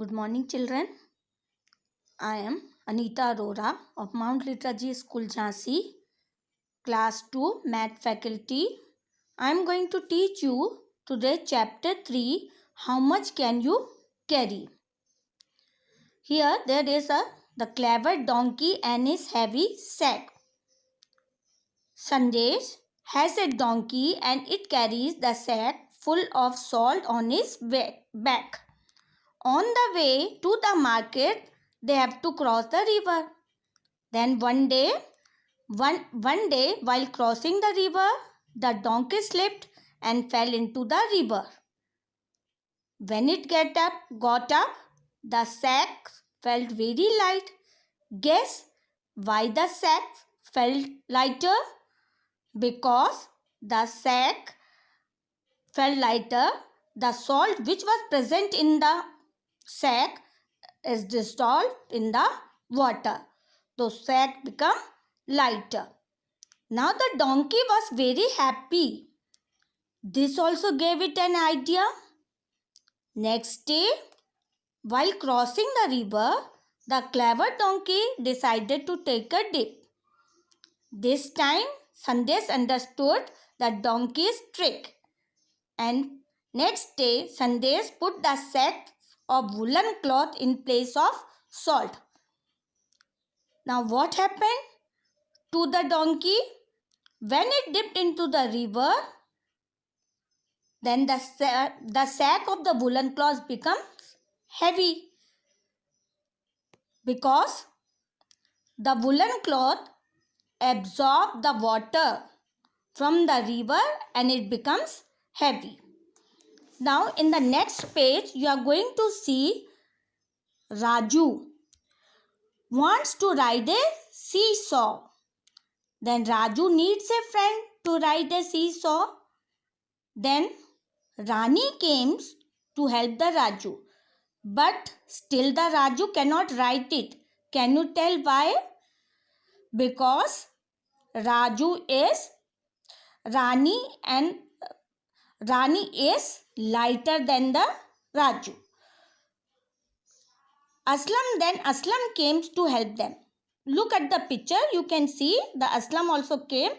Good morning, children. I am Anita Arora of Mount Literacy School, Jhansi, Class 2 Math Faculty. I am going to teach you today Chapter 3, How Much Can You Carry? Here there is the clever donkey and his heavy sack. Sandesh has a donkey and it carries the sack full of salt on his back. On the way to the market, they have to cross the river. Then one day while crossing the river, the donkey slipped and fell into the river. When it got up, the sack felt very light. Guess why the sack felt lighter? Because the sack felt lighter, the salt which was present in the sack is dissolved in the water. The sack become lighter. Now the donkey was very happy. This also gave it an idea. Next day, while crossing the river, the clever donkey decided to take a dip. This time, Sandesh understood the donkey's trick. And next day, Sandesh put the sack of woolen cloth in place of salt. Now what happened to the donkey? When it dipped into the river, then the sack of the woolen cloth becomes heavy because the woolen cloth absorbs the water from the river and it becomes heavy. Now in the next page you are going to see Raju wants to ride a seesaw. Then Raju needs a friend to ride a seesaw. Then Rani comes to help the Raju. But still the Raju cannot ride it. Can you tell why? Because Rani is lighter than the Raju. Aslam came to help them. Look at the picture. You can see the Aslam also came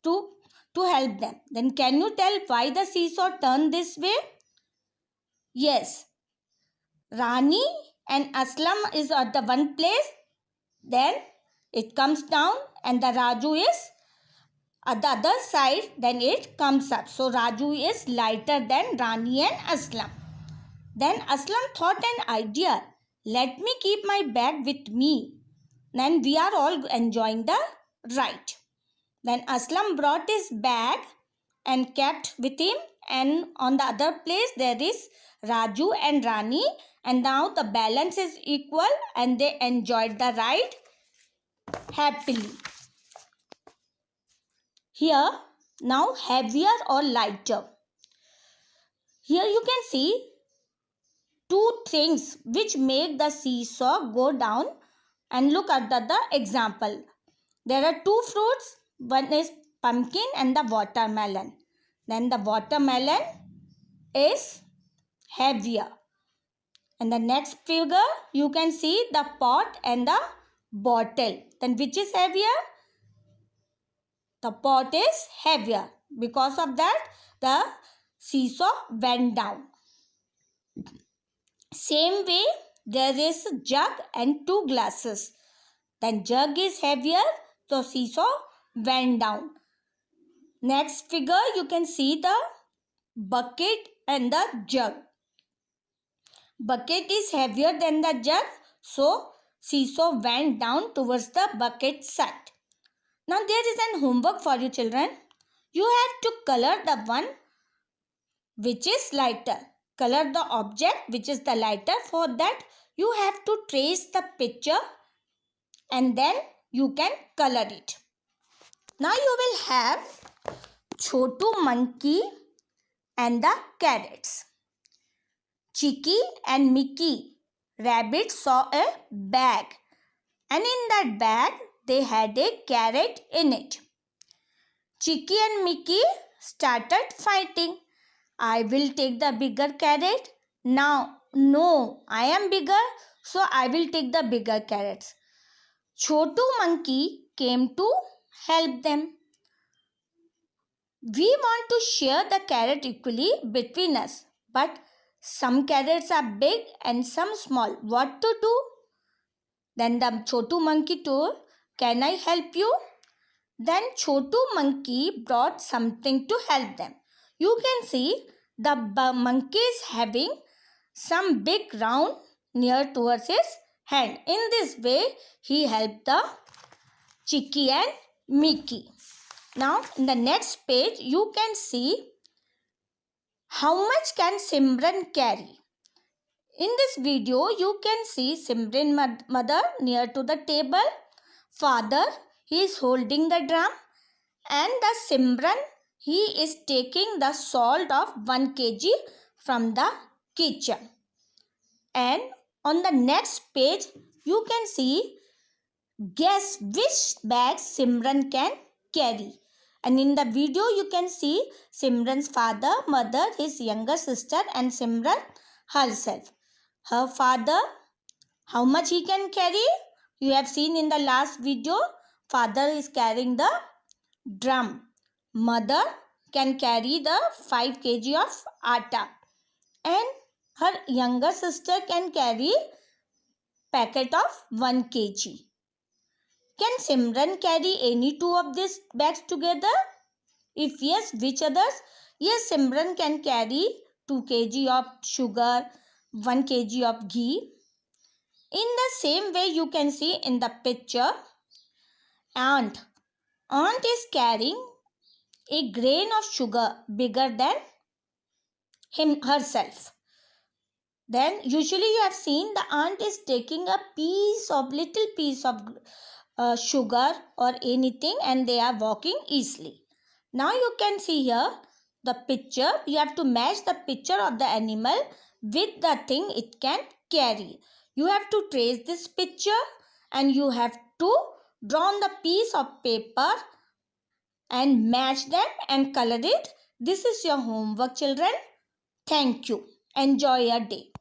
to help them. Then can you tell why the seesaw turned this way? Yes. Rani and Aslam is at the one place. Then it comes down and the Raju is at the other side. Then it comes up. So Raju is lighter than Rani and Aslam. Then Aslam thought an idea. Let me keep my bag with me. Then we are all enjoying the ride. Then Aslam brought his bag and kept with him, and on the other place there is Raju and Rani, and now the balance is equal and they enjoyed the ride happily. Here now heavier or lighter. Here you can see two things which make the seesaw go down, and look at the example. There are two fruits. One is pumpkin and the watermelon. Then the watermelon is heavier. And the next figure you can see the pot and the bottle. Then which is heavier? The pot is heavier. Because of that the seesaw went down. Same way there is a jug and two glasses. Then jug is heavier, so seesaw went down. Next figure you can see the bucket and the jug. Bucket is heavier than the jug, so seesaw went down towards the bucket side. Now there is an homework for you children. You have to color the one which is lighter. Color the object which is the lighter. For that you have to trace the picture and then you can color it. Now you will have Chotu monkey and the carrots. Chicky and Mickey rabbit saw a bag, and in that bag they had a carrot in it. Chicky and Mickey started fighting. I will take the bigger carrot. Now no, I am bigger, so I will take the bigger carrots. Chotu monkey came to help them. We want to share the carrot equally between us, but some carrots are big and some small. What to do? Then the Chotu monkey told, "Can I help you?" Then Chotu monkey brought something to help them. You can see the monkey is having some big round near towards his hand. In this way, he helped the Chicky and Mickey. Now, in the next page, you can see how much can Simran carry. In this video, you can see Simran mother near to the table. Father, he is holding the drum. And the Simran, he is taking the salt of 1 kg from the kitchen. And on the next page, you can see, guess which bag Simran can carry. And in the video, you can see Simran's father, mother, his younger sister and Simran herself. Her father, how much he can carry? You have seen in the last video, father is carrying the drum. Mother can carry the 5 kg of atta. And her younger sister can carry packet of 1 kg. Can Simran carry any two of these bags together? If yes, which others? Yes, Simran can carry 2 kg of sugar, 1 kg of ghee. In the same way, you can see in the picture, Aunt is carrying a grain of sugar bigger than herself. Then usually you have seen the aunt is taking a little piece of sugar or anything, and they are walking easily. Now you can see here the picture. You have to match the picture of the animal with the thing it can carry. You have to trace this picture and you have to draw on the piece of paper and match them and color it. This is your homework, children. Thank you. Enjoy your day.